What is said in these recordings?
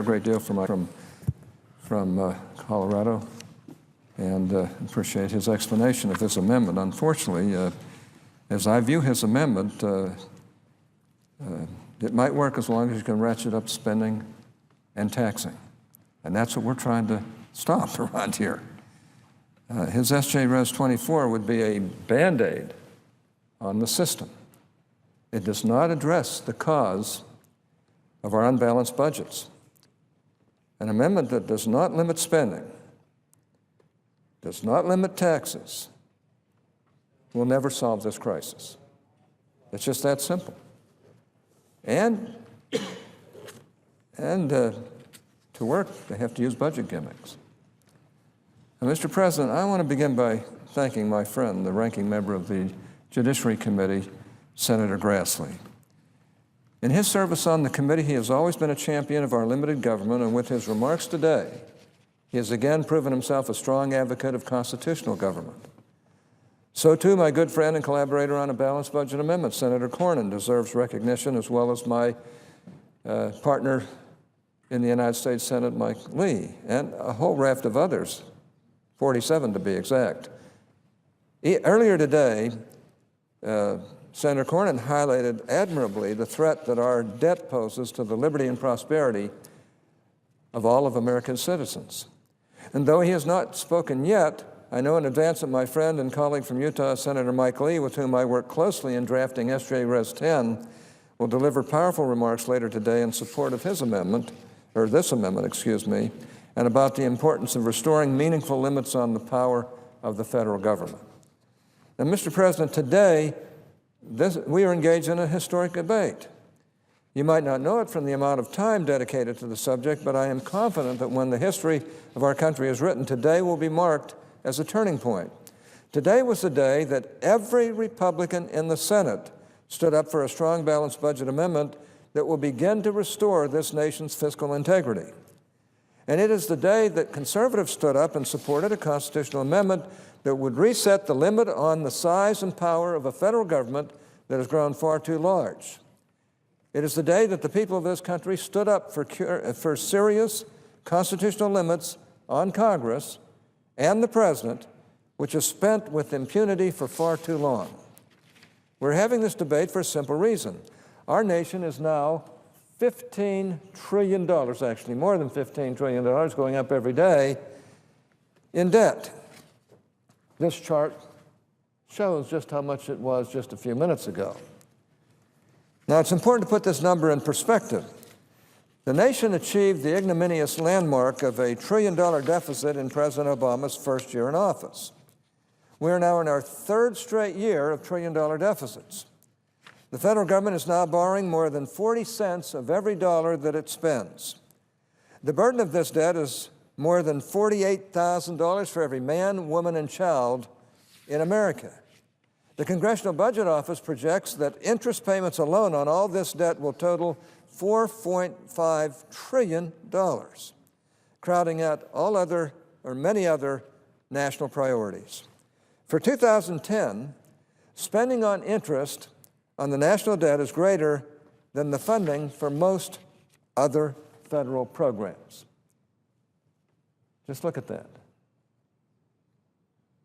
a great deal from Colorado, and appreciate his explanation of this amendment. Unfortunately, as I view his amendment, it might work as long as you can ratchet up spending and taxing, and that's what we're trying to stop around here. His SJ Res 24 would be a Band-Aid on the system. It does not address the cause of our unbalanced budgets. An amendment that does not limit spending, does not limit taxes, will never solve this crisis. It's just that simple. And to work, they have to use budget gimmicks. Now, Mr. President, I want to begin by thanking my friend, the ranking member of the Judiciary Committee, Senator Grassley. In his service on the committee, he has always been a champion of our limited government, and with his remarks today, he has again proven himself a strong advocate of constitutional government. So too, my good friend and collaborator on a balanced budget amendment, Senator Cornyn, deserves recognition, as well as my partner in the United States Senate, Mike Lee, and a whole raft of others, 47 to be exact. Earlier today, Senator Cornyn highlighted admirably the threat that our debt poses to the liberty and prosperity of all of America's citizens. And though he has not spoken yet, I know in advance that my friend and colleague from Utah, Senator Mike Lee, with whom I work closely in drafting SJ Res 10, will deliver powerful remarks later today in support of his amendment, or this amendment, excuse me, and about the importance of restoring meaningful limits on the power of the federal government. Now, Mr. President, today, we are engaged in a historic debate. You might not know it from the amount of time dedicated to the subject, but I am confident that when the history of our country is written, today will be marked as a turning point. Today was the day that every Republican in the Senate stood up for a strong, balanced budget amendment that will begin to restore this nation's fiscal integrity. And it is the day that conservatives stood up and supported a constitutional amendment that would reset the limit on the size and power of a federal government that has grown far too large. It is the day that the people of this country stood up for serious constitutional limits on Congress and the President, which is spent with impunity for far too long. We're having this debate for a simple reason. Our nation is now $15 trillion, actually more than $15 trillion, going up every day, in debt. This chart shows just how much it was just a few minutes ago. Now, it's important to put this number in perspective. The nation achieved the ignominious landmark of a $1 trillion deficit in President Obama's first year in office. We are now in our third straight year of $1 trillion deficits. The federal government is now borrowing more than 40 cents of every dollar that it spends. The burden of this debt is more than $48,000 for every man, woman, and child in America. The Congressional Budget Office projects that interest payments alone on all this debt will total $4.5 trillion, crowding out all other or many other national priorities. For 2010, spending on interest on the national debt is greater than the funding for most other federal programs. Just look at that.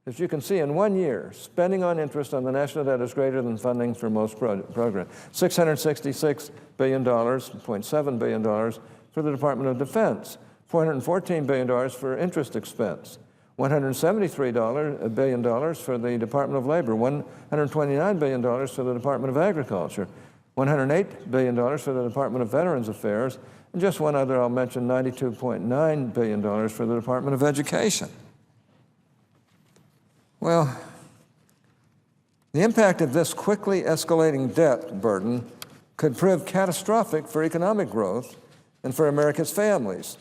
As you can see, in 1 year, spending on interest on the national debt is greater than funding for most programs. $666 billion, $0.7 billion for the Department of Defense, $414 billion for interest expense, $173 billion for the Department of Labor, $129 billion for the Department of Agriculture, $108 billion for the Department of Veterans Affairs, and just one other I'll mention, $92.9 billion for the Department of Education. Well, the impact of this quickly escalating debt burden could prove catastrophic for economic growth and for America's families.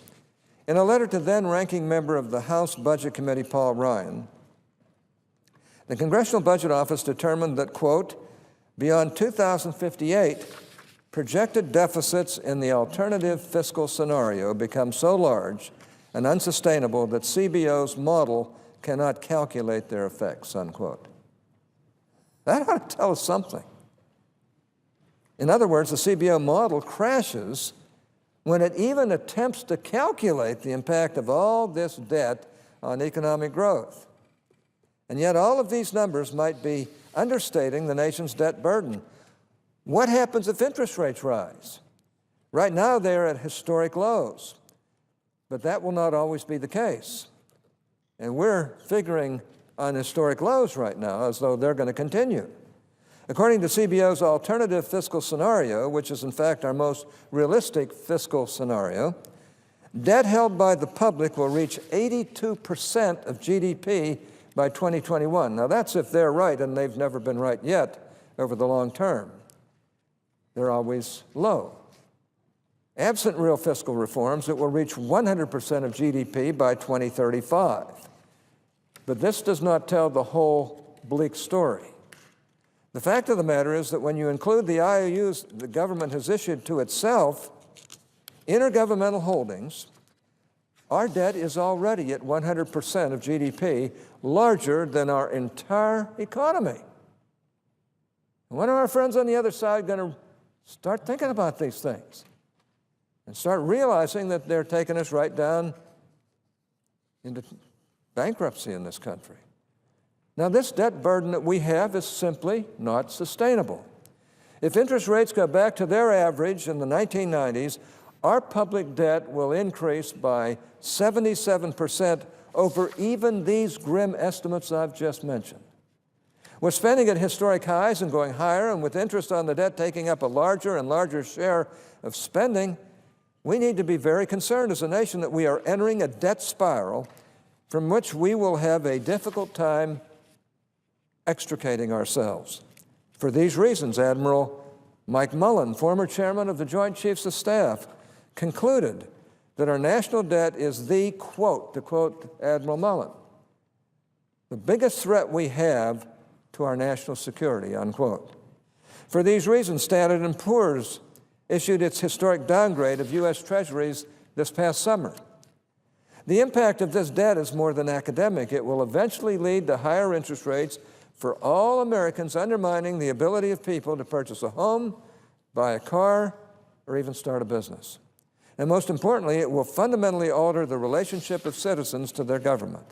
In a letter to then-ranking member of the House Budget Committee, Paul Ryan, the Congressional Budget Office determined that, quote, beyond 2058, projected deficits in the alternative fiscal scenario become so large and unsustainable that CBO's model cannot calculate their effects, unquote. That ought to tell us something. In other words, the CBO model crashes when it even attempts to calculate the impact of all this debt on economic growth. And yet all of these numbers might be understating the nation's debt burden. What happens if interest rates rise? Right now they're at historic lows, but that will not always be the case. And we're figuring on historic lows right now as though they're going to continue. According to CBO's alternative fiscal scenario, which is in fact our most realistic fiscal scenario, debt held by the public will reach 82% of GDP by 2021. Now that's if they're right, and they've never been right yet over the long term. They're always low. Absent real fiscal reforms, it will reach 100% of GDP by 2035. But this does not tell the whole bleak story. The fact of the matter is that when you include the IOUs the government has issued to itself, intergovernmental holdings, our debt is already at 100% of GDP, larger than our entire economy. When are our friends on the other side going to start thinking about these things and start realizing that they're taking us right down into bankruptcy in this country? Now, this debt burden that we have is simply not sustainable. If interest rates go back to their average in the 1990s, our public debt will increase by 77% over even these grim estimates I've just mentioned. We're spending at historic highs and going higher, and with interest on the debt taking up a larger and larger share of spending, we need to be very concerned as a nation that we are entering a debt spiral from which we will have a difficult time extricating ourselves. For these reasons, Admiral Mike Mullen, former chairman of the Joint Chiefs of Staff, concluded that our national debt is the, quote, to quote Admiral Mullen, the biggest threat we have to our national security, unquote. For these reasons, Standard & Poor's issued its historic downgrade of U.S. Treasuries this past summer. The impact of this debt is more than academic. It will eventually lead to higher interest rates for all Americans, undermining the ability of people to purchase a home, buy a car, or even start a business. And most importantly, it will fundamentally alter the relationship of citizens to their government.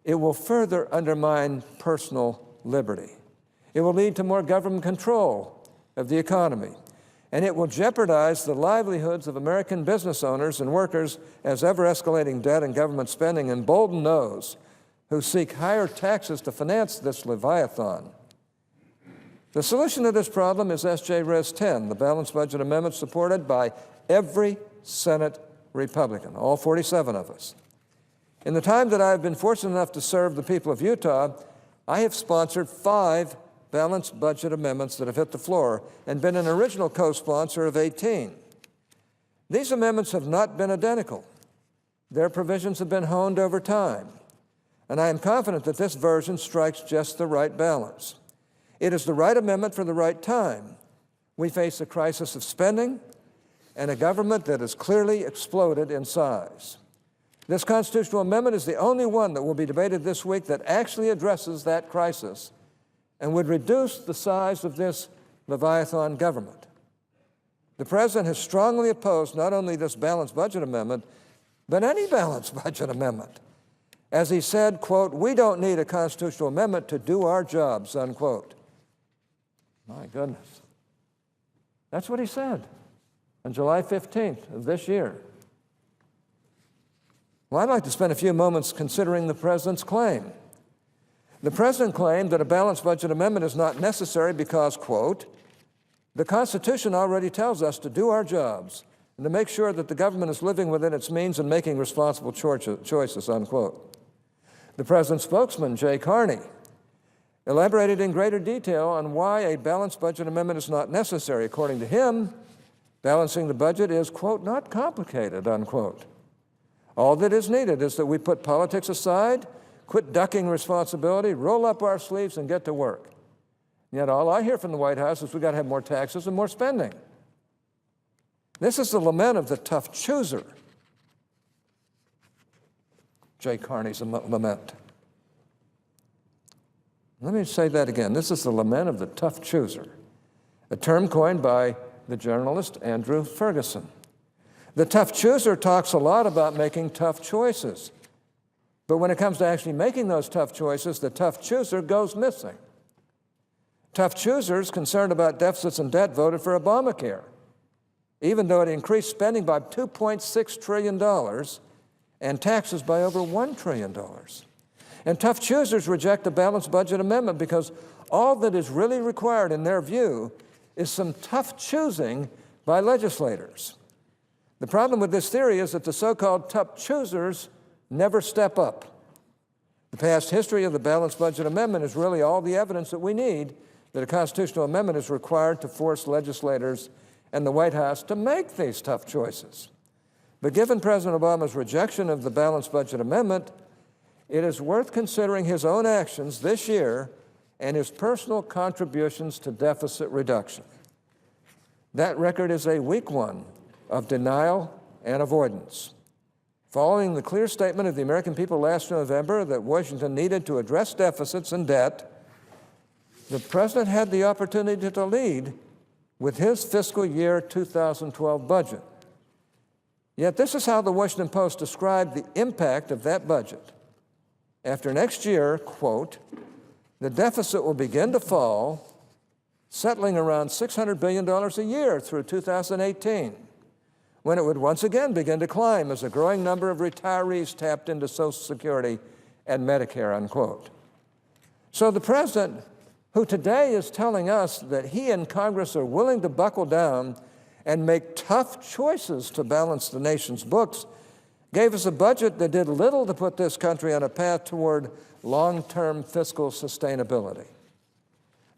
It will further undermine personal liberty. It will lead to more government control of the economy. And it will jeopardize the livelihoods of American business owners and workers as ever-escalating debt and government spending embolden those who seek higher taxes to finance this leviathan. The solution to this problem is S.J. Res. 10, the balanced budget amendment supported by every Senate Republican, all 47 of us. In the time that I have been fortunate enough to serve the people of Utah, I have sponsored 5 balanced budget amendments that have hit the floor and been an original co-sponsor of 18. These amendments have not been identical. Their provisions have been honed over time. And I am confident that this version strikes just the right balance. It is the right amendment for the right time. We face a crisis of spending and a government that has clearly exploded in size. This constitutional amendment is the only one that will be debated this week that actually addresses that crisis and would reduce the size of this leviathan government. The President has strongly opposed not only this balanced budget amendment, but any balanced budget amendment. As he said, quote, "We don't need a constitutional amendment to do our jobs," unquote. My goodness. That's what he said on July 15th of this year. Well, I'd like to spend a few moments considering the President's claim. The President claimed that a balanced budget amendment is not necessary because, quote, "The Constitution already tells us to do our jobs and to make sure that the government is living within its means and making responsible choices," unquote. The President's spokesman, Jay Carney, elaborated in greater detail on why a balanced budget amendment is not necessary. According to him, balancing the budget is, quote, "not complicated," unquote. All that is needed is that we put politics aside, quit ducking responsibility, roll up our sleeves, and get to work. And yet all I hear from the White House is we've got to have more taxes and more spending. This is the lament of the tough chooser. Jay Carney's lament. Let me say that again. This is the lament of the tough chooser, a term coined by the journalist Andrew Ferguson. The tough chooser talks a lot about making tough choices. But when it comes to actually making those tough choices, the tough chooser goes missing. Tough choosers concerned about deficits and debt voted for Obamacare, even though it increased spending by $2.6 trillion and taxes by over $1 trillion. And tough choosers reject the balanced budget amendment because all that is really required, in their view, is some tough choosing by legislators. The problem with this theory is that the so-called tough choosers never step up. The past history of the balanced budget amendment is really all the evidence that we need that a constitutional amendment is required to force legislators and the White House to make these tough choices. But given President Obama's rejection of the balanced budget amendment, it is worth considering his own actions this year and his personal contributions to deficit reduction. That record is a weak one of denial and avoidance. Following the clear statement of the American people last November that Washington needed to address deficits and debt, the president had the opportunity to lead with his fiscal year 2012 budget. Yet this is how the Washington Post described the impact of that budget. After next year, quote, the deficit will begin to fall, settling around $600 billion a year through 2018, when it would once again begin to climb as a growing number of retirees tapped into Social Security and Medicare, unquote. So the president, who today is telling us that he and Congress are willing to buckle down and make tough choices to balance the nation's books, gave us a budget that did little to put this country on a path toward long-term fiscal sustainability.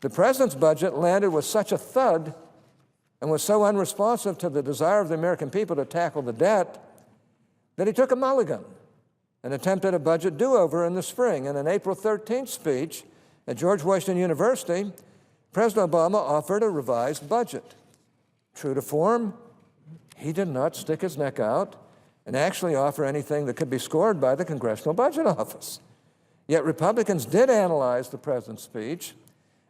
The president's budget landed with such a thud and was so unresponsive to the desire of the American people to tackle the debt that he took a mulligan and attempted a budget do-over in the spring. In an April 13th speech at George Washington University, President Obama offered a revised budget. True to form, he did not stick his neck out and actually offer anything that could be scored by the Congressional Budget Office. Yet Republicans did analyze the president's speech,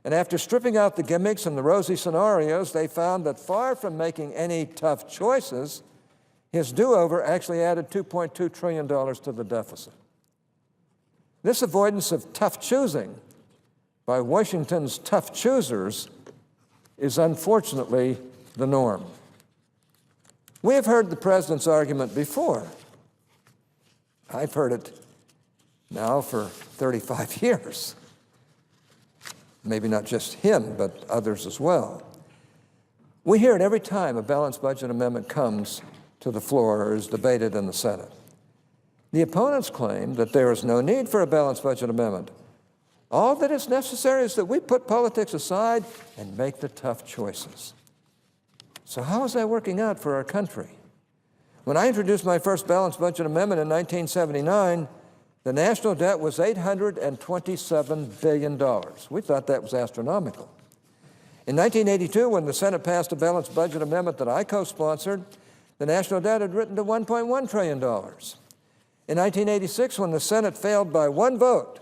and after stripping out the gimmicks and the rosy scenarios, they found that far from making any tough choices, his do-over actually added $2.2 trillion to the deficit. This avoidance of tough choosing by Washington's tough choosers is unfortunately the norm. We have heard the president's argument before. I've heard it now for 35 years. Maybe not just him, but others as well. We hear it every time a balanced budget amendment comes to the floor or is debated in the Senate. The opponents claim that there is no need for a balanced budget amendment. All that is necessary is that we put politics aside and make the tough choices. So how is that working out for our country? When I introduced my first balanced budget amendment in 1979, the national debt was $827 billion. We thought that was astronomical. In 1982, when the Senate passed a balanced budget amendment that I co-sponsored, the national debt had risen to $1.1 trillion. In 1986, when the Senate failed by one vote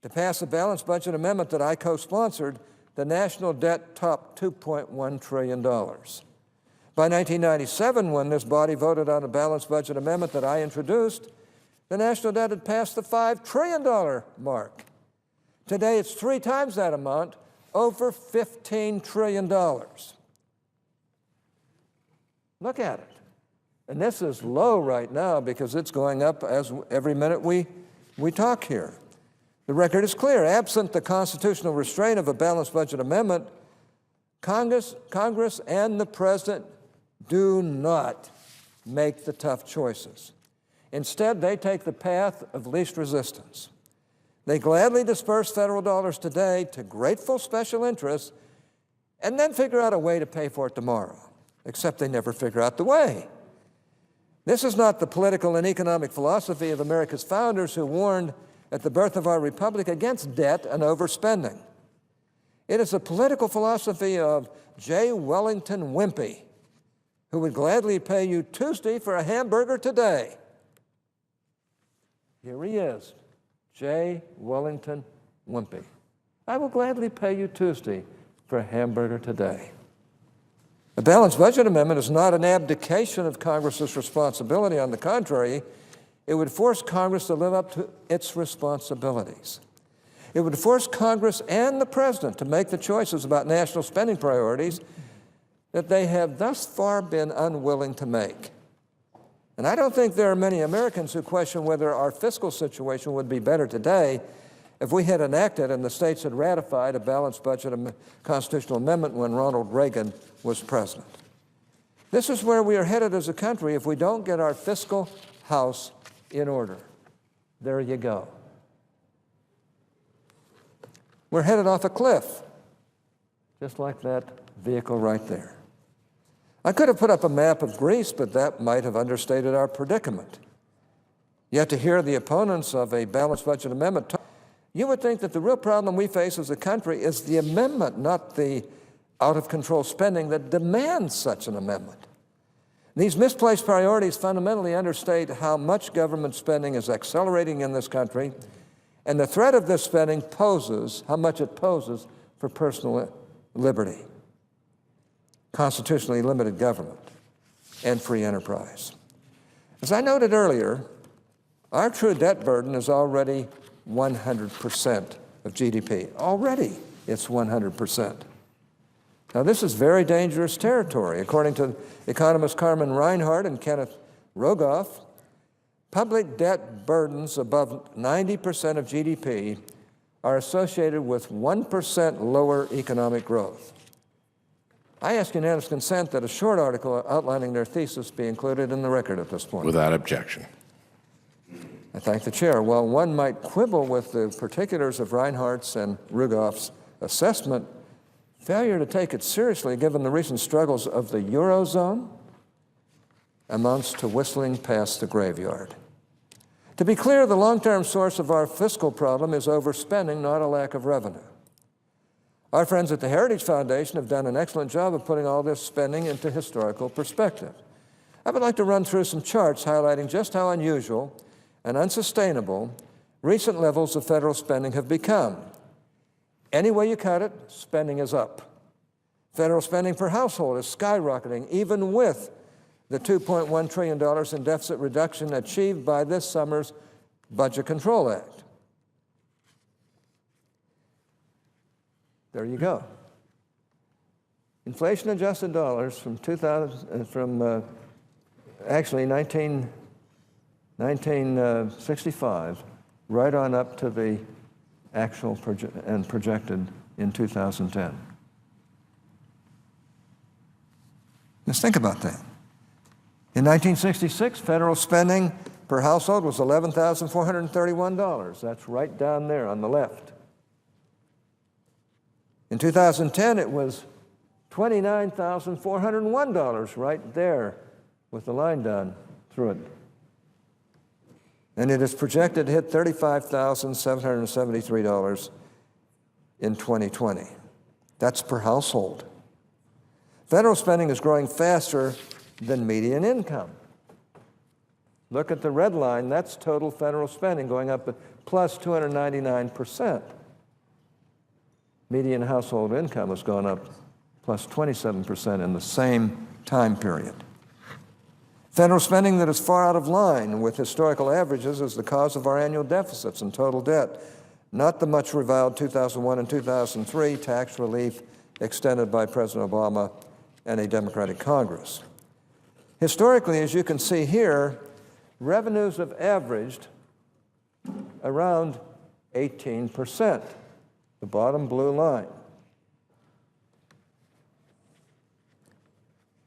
to pass a balanced budget amendment that I co-sponsored, the national debt topped $2.1 trillion. By 1997, when this body voted on a balanced budget amendment that I introduced, the national debt had passed the $5 trillion mark. Today, it's 3 times that amount, over $15 trillion. Look at it. And this is low right now because it's going up as every minute we talk here. The record is clear. Absent the constitutional restraint of a balanced budget amendment, Congress and the president do not make the tough choices. Instead, they take the path of least resistance. They gladly disperse federal dollars today to grateful special interests and then figure out a way to pay for it tomorrow, except they never figure out the way. This is not the political and economic philosophy of America's founders who warned at the birth of our republic against debt and overspending. It is the political philosophy of J. Wellington Wimpy, who would gladly pay you Tuesday for a hamburger today. Here he is, J. Wellington Wimpy. I will gladly pay you Tuesday for a hamburger today. A balanced budget amendment is not an abdication of Congress's responsibility. On the contrary, it would force Congress to live up to its responsibilities. It would force Congress and the President to make the choices about national spending priorities that they have thus far been unwilling to make. And I don't think there are many Americans who question whether our fiscal situation would be better today if we had enacted and the states had ratified a balanced budget constitutional amendment when Ronald Reagan was president. This is where we are headed as a country if we don't get our fiscal house in order. There you go. We're headed off a cliff, just like that vehicle right there. I could have put up a map of Greece, but that might have understated our predicament. Yet to hear the opponents of a balanced budget amendment, you would think that the real problem we face as a country is the amendment, not the out-of-control spending that demands such an amendment. These misplaced priorities fundamentally understate how much government spending is accelerating in this country, and the threat of this spending poses, how much it poses for personal liberty, constitutionally limited government, and free enterprise. As I noted earlier, our true debt burden is already 100% of GDP. Already, it's 100%. Now, this is very dangerous territory. According to economists Carmen Reinhart and Kenneth Rogoff, public debt burdens above 90% of GDP are associated with 1% lower economic growth. I ask unanimous consent that a short article outlining their thesis be included in the record at this point. Without objection. I thank the chair. While one might quibble with the particulars of Reinhardt's and Rugoff's assessment, failure to take it seriously, given the recent struggles of the Eurozone, amounts to whistling past the graveyard. To be clear, the long-term source of our fiscal problem is overspending, not a lack of revenue. Our friends at the Heritage Foundation have done an excellent job of putting all this spending into historical perspective. I would like to run through some charts highlighting just how unusual and unsustainable recent levels of federal spending have become. Any way you cut it, spending is up. Federal spending per household is skyrocketing, even with the $2.1 trillion in deficit reduction achieved by this summer's Budget Control Act. There you go. Inflation-adjusted dollars from 1965, right on up to the actual and projected in 2010. Just think about that. In 1966, federal spending per household was $11,431. That's right down there on the left. In 2010, it was $29,401, right there with the line down through it. And it is projected to hit $35,773 in 2020. That's per household. Federal spending is growing faster than median income. Look at the red line, that's total federal spending going up at plus 299%. Median household income has gone up plus 27% in the same time period. Federal spending that is far out of line with historical averages is the cause of our annual deficits and total debt, not the much reviled 2001 and 2003 tax relief extended by President Obama and a Democratic Congress. Historically, as you can see here, revenues have averaged around 18%, the bottom blue line.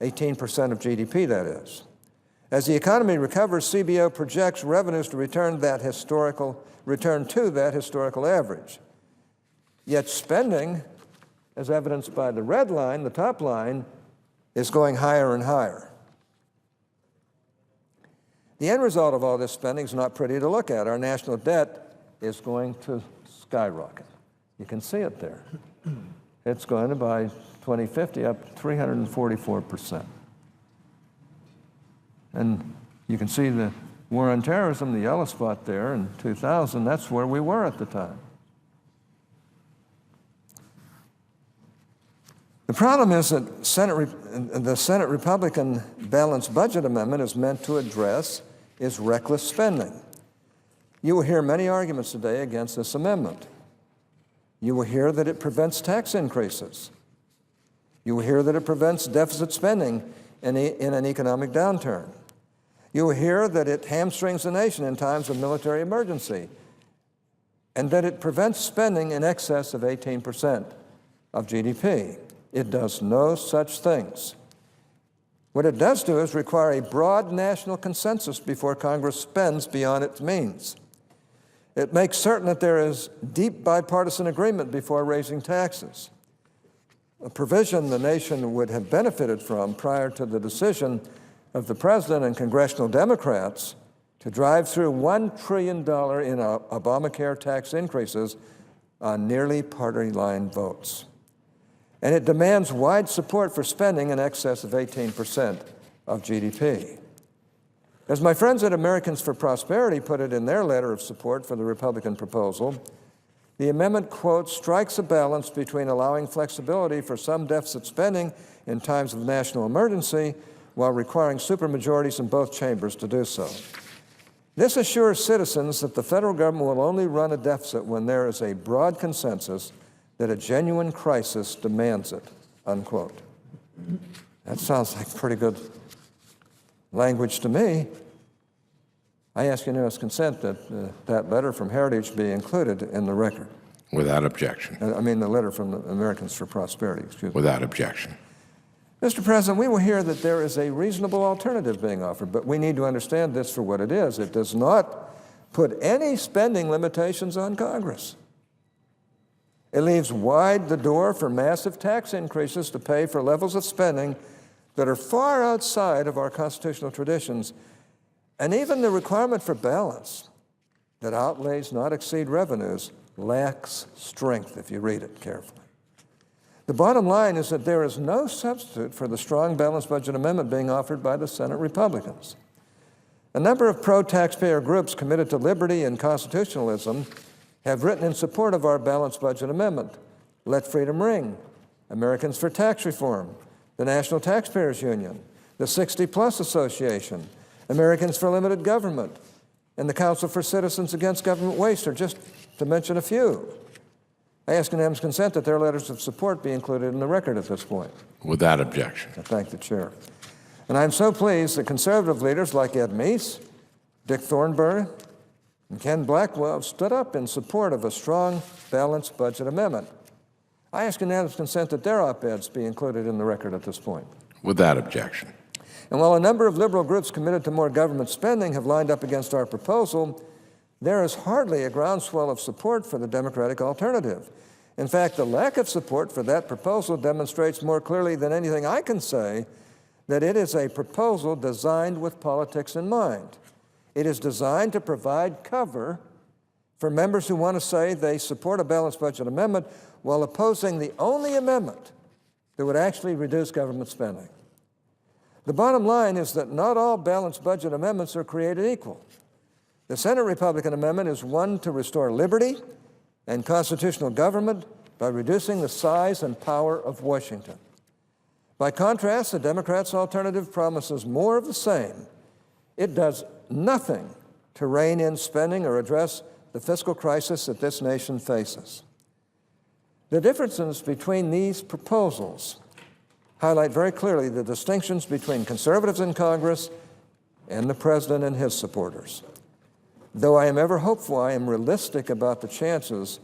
18% of GDP, that is. As the economy recovers, CBO projects revenues to return to that historical average. Yet spending, as evidenced by the red line, the top line, is going higher and higher. The end result of all this spending is not pretty to look at. Our national debt is going to skyrocket. You can see it there. It's going to, by 2050, up 344%. And you can see the war on terrorism, the yellow spot there in 2000, that's where we were at the time. The problem is that the Senate Republican balanced budget amendment is meant to address is reckless spending. You will hear many arguments today against this amendment. You will hear that it prevents tax increases. You will hear that it prevents deficit spending in an economic downturn. You will hear that it hamstrings the nation in times of military emergency, and that it prevents spending in excess of 18% of GDP. It does no such things. What it does do is require a broad national consensus before Congress spends beyond its means. It makes certain that there is deep bipartisan agreement before raising taxes, a provision the nation would have benefited from prior to the decision of the President and congressional Democrats to drive through $1 trillion in Obamacare tax increases on nearly party line votes. And it demands wide support for spending in excess of 18% of GDP. As my friends at Americans for Prosperity put it in their letter of support for the Republican proposal, the amendment, quote, strikes a balance between allowing flexibility for some deficit spending in times of national emergency while requiring supermajorities in both chambers to do so. This assures citizens that the federal government will only run a deficit when there is a broad consensus that a genuine crisis demands it, unquote. That sounds like pretty good language to me. I ask unanimous consent that that letter from Heritage be included in the record. Without objection. I mean the letter from the Americans for Prosperity, excuse me. Without objection. Mr. President, we will hear that there is a reasonable alternative being offered, but we need to understand this for what it is. It does not put any spending limitations on Congress. It leaves wide the door for massive tax increases to pay for levels of spending that are far outside of our constitutional traditions, and even the requirement for balance, that outlays not exceed revenues, lacks strength if you read it carefully. The bottom line is that there is no substitute for the strong balanced budget amendment being offered by the Senate Republicans. A number of pro-taxpayer groups committed to liberty and constitutionalism have written in support of our balanced budget amendment. Let Freedom Ring, Americans for Tax Reform, the National Taxpayers Union, the 60 Plus Association, Americans for Limited Government, and the Council for Citizens Against Government Waste, are just to mention a few. I ask unanimous consent that their letters of support be included in the record at this point. Without objection. I thank the chair. And I'm so pleased that conservative leaders like Ed Meese, Dick Thornburgh, and Ken Blackwell stood up in support of a strong, balanced budget amendment. I ask unanimous consent that their op-eds be included in the record at this point. Without objection. And while a number of liberal groups committed to more government spending have lined up against our proposal, there is hardly a groundswell of support for the Democratic alternative. In fact, the lack of support for that proposal demonstrates more clearly than anything I can say that it is a proposal designed with politics in mind. It is designed to provide cover for members who want to say they support a balanced budget amendment while opposing the only amendment that would actually reduce government spending. The bottom line is that not all balanced budget amendments are created equal. The Senate Republican amendment is one to restore liberty and constitutional government by reducing the size and power of Washington. By contrast, the Democrats' alternative promises more of the same. It does nothing to rein in spending or address the fiscal crisis that this nation faces. The differences between these proposals highlight very clearly the distinctions between conservatives in Congress and the President and his supporters. Though I am ever hopeful, I am realistic about the chances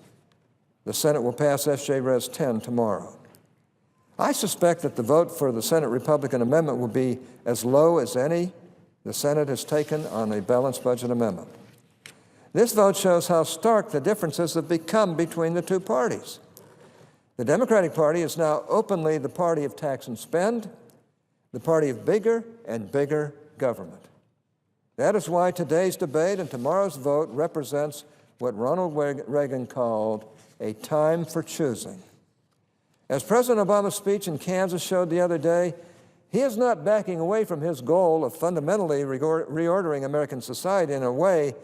the Senate will pass S.J. Res. 10 tomorrow. I suspect that the vote for the Senate Republican amendment will be as low as any the Senate has taken on a balanced budget amendment. This vote shows how stark the differences have become between the two parties. The Democratic Party is now openly the party of tax and spend, the party of bigger and bigger government. That is why today's debate and tomorrow's vote represents what Ronald Reagan called a time for choosing. As President Obama's speech in Kansas showed the other day, he is not backing away from his goal of fundamentally reordering American society in a way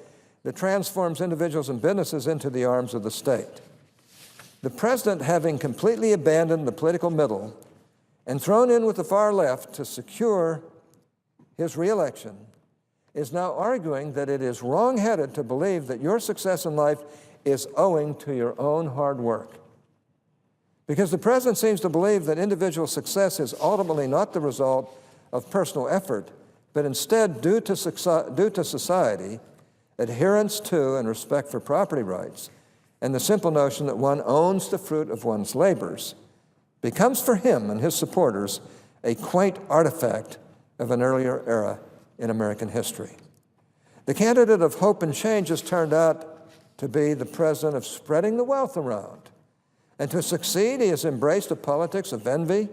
that transforms individuals and businesses into the arms of the state. The president, having completely abandoned the political middle and thrown in with the far left to secure his reelection, is now arguing that it is wrong-headed to believe that your success in life is owing to your own hard work. Because the president seems to believe that individual success is ultimately not the result of personal effort, but instead due to society, adherence to and respect for property rights, and the simple notion that one owns the fruit of one's labors, becomes for him and his supporters a quaint artifact of an earlier era in American history. The candidate of hope and change has turned out to be the president of spreading the wealth around. And to succeed, he has embraced a politics of envy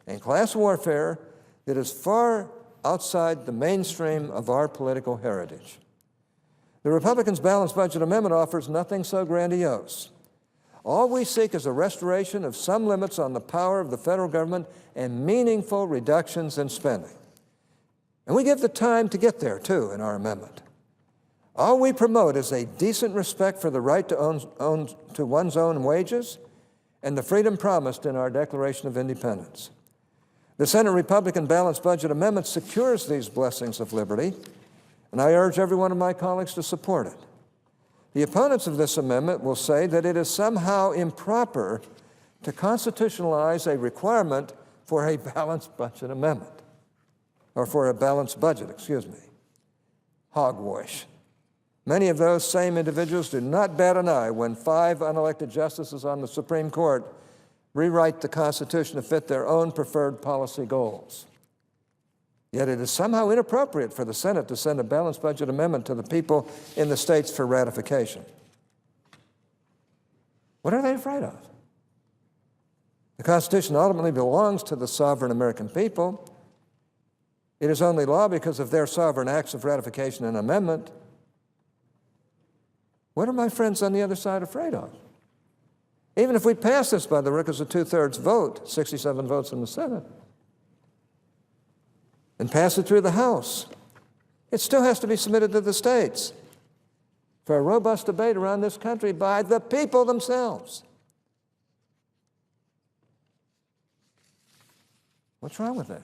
and class warfare that is far outside the mainstream of our political heritage. The Republicans' balanced budget amendment offers nothing so grandiose. All we seek is a restoration of some limits on the power of the federal government and meaningful reductions in spending. And we give the time to get there, too, in our amendment. All we promote is a decent respect for the right to own to one's own wages and the freedom promised in our Declaration of Independence. The Senate Republican balanced budget amendment secures these blessings of liberty, and I urge every one of my colleagues to support it. The opponents of this amendment will say that it is somehow improper to constitutionalize a requirement for a balanced budget amendment, or for a balanced budget, excuse me. Hogwash. Many of those same individuals do not bat an eye when 5 unelected justices on the Supreme Court rewrite the Constitution to fit their own preferred policy goals. Yet it is somehow inappropriate for the Senate to send a balanced budget amendment to the people in the states for ratification. What are they afraid of? The Constitution ultimately belongs to the sovereign American people. It is only law because of their sovereign acts of ratification and amendment. What are my friends on the other side afraid of? Even if we pass this by the requisite 2/3 vote, 67 votes in the Senate, and pass it through the House, it still has to be submitted to the states for a robust debate around this country by the people themselves. What's wrong with that?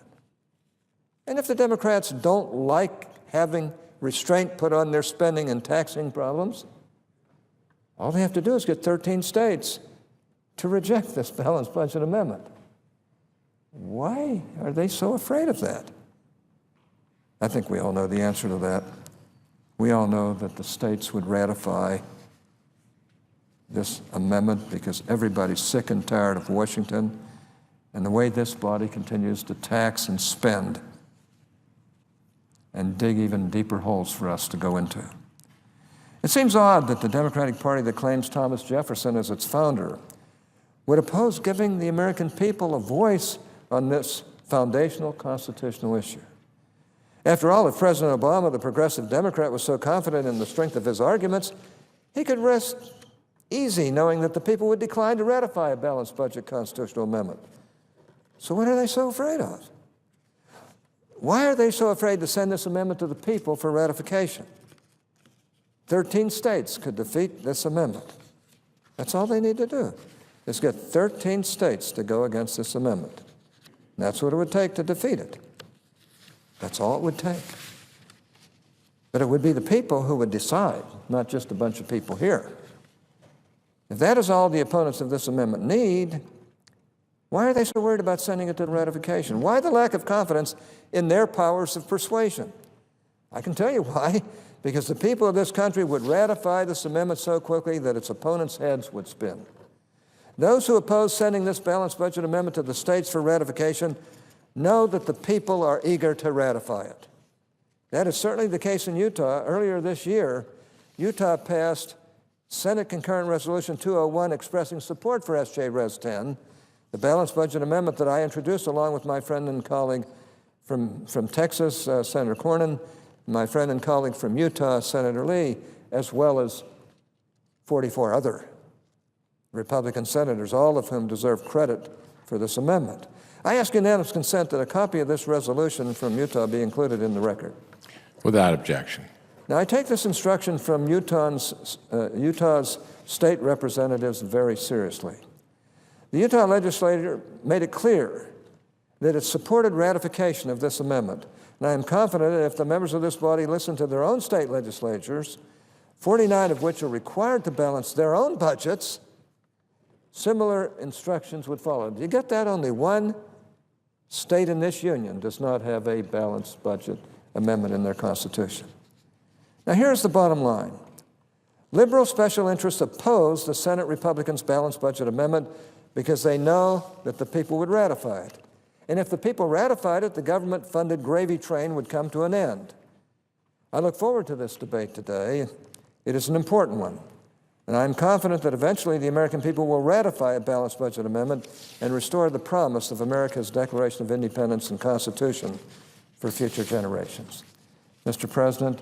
And if the Democrats don't like having restraint put on their spending and taxing problems, all they have to do is get 13 states to reject this balanced budget amendment. Why are they so afraid of that? I think we all know the answer to that. We all know that the states would ratify this amendment because everybody's sick and tired of Washington and the way this body continues to tax and spend and dig even deeper holes for us to go into. It seems odd that the Democratic Party that claims Thomas Jefferson as its founder would oppose giving the American people a voice on this foundational constitutional issue. After all, if President Obama, the progressive Democrat, was so confident in the strength of his arguments, he could rest easy knowing that the people would decline to ratify a balanced budget constitutional amendment. So what are they so afraid of? Why are they so afraid to send this amendment to the people for ratification? 13 states could defeat this amendment. That's all they need to do, is get 13 states to go against this amendment. And that's what it would take to defeat it. That's all it would take. But it would be the people who would decide, not just a bunch of people here. If that is all the opponents of this amendment need, why are they so worried about sending it to ratification? Why the lack of confidence in their powers of persuasion? I can tell you why. Because the people of this country would ratify this amendment so quickly that its opponents' heads would spin. Those who oppose sending this balanced budget amendment to the states for ratification know that the people are eager to ratify it. That is certainly the case in Utah. Earlier this year, Utah passed Senate Concurrent Resolution 201 expressing support for S.J. Res 10, the balanced budget amendment that I introduced along with my friend and colleague from Texas, Senator Cornyn, my friend and colleague from Utah, Senator Lee, as well as 44 other Republican senators, all of whom deserve credit for this amendment. I ask unanimous consent that a copy of this resolution from Utah be included in the record. Without objection. Now, I take this instruction from Utah's state representatives very seriously. The Utah legislature made it clear that it supported ratification of this amendment. And I am confident that if the members of this body listen to their own state legislatures, 49 of which are required to balance their own budgets, similar instructions would follow. Do you get that? Only one state in this union does not have a balanced budget amendment in their constitution. Now here's the bottom line. Liberal special interests oppose the Senate Republicans' balanced budget amendment because they know that the people would ratify it. And if the people ratified it, the government-funded gravy train would come to an end. I look forward to this debate today. It is an important one. And I'm confident that eventually the American people will ratify a balanced budget amendment and restore the promise of America's Declaration of Independence and Constitution for future generations. Mr. President,